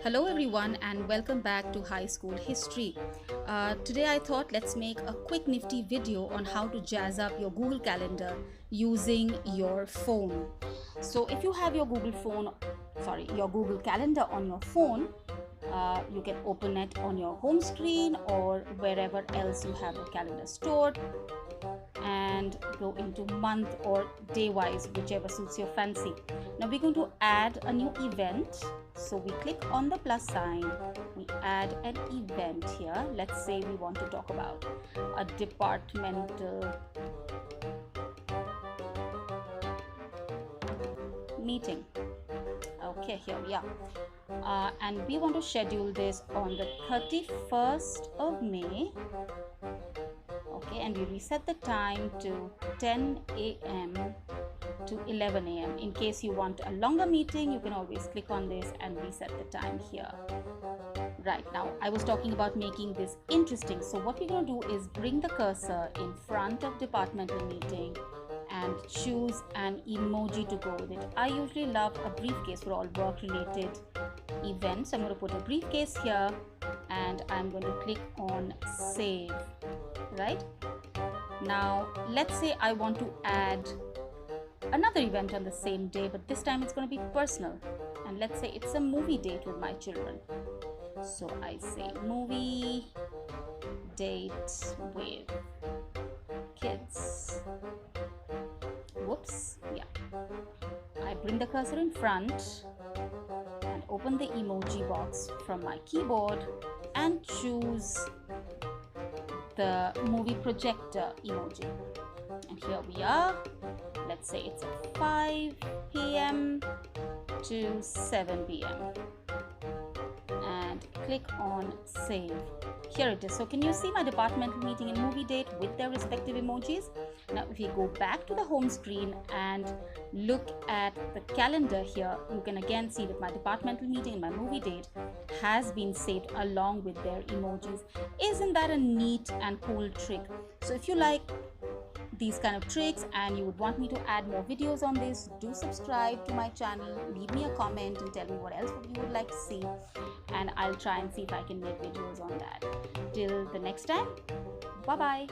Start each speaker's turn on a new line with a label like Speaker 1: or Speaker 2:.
Speaker 1: Hello everyone and welcome back to High School History. Today I thought let's make a quick nifty video on how to jazz up your Google Calendar using your phone. So if you have your your Google Calendar on your phone, you can open it on your home screen or wherever else you have your calendar stored and go into month or day wise, whichever suits your fancy. Now we're going to add a new event. So we click on the plus sign, we add an event here. Let's say we want to talk about a departmental meeting. Okay, here we are. And we want to schedule this on the 31st of May. Okay, and we reset the time to 10 a.m. to 11 a.m. In case you want a longer meeting, you can always click on this and reset the time here. Right, now I was talking about making this interesting. So what we're going to do is bring the cursor in front of departmental meeting and choose an emoji to go with it. I usually love a briefcase for all work related events. I'm going to put a briefcase here and I'm going to click on save. Right, now let's say I want to add another event on the same day, but this time it's going to be personal, and let's say it's a movie date with my children. So I say movie date with kids. Whoops, yeah. I bring the cursor in front and open the emoji box from my keyboard and choose the movie projector emoji. And here we are. Let's say it's at 5 p.m. to 7 p.m. and click on save. Here it is. So can you see my departmental meeting and movie date with their respective emojis? Now if you go back to the home screen and look at the calendar here, you can again see that my departmental meeting and my movie date has been saved along with their emojis. Isn't that a neat and cool trick? So if you like these kind of tricks and you would want me to add more videos on this, do subscribe to my channel, leave me a comment and tell me what else you would like to see, and I'll try and see if I can make videos on that. Till the next time, bye bye.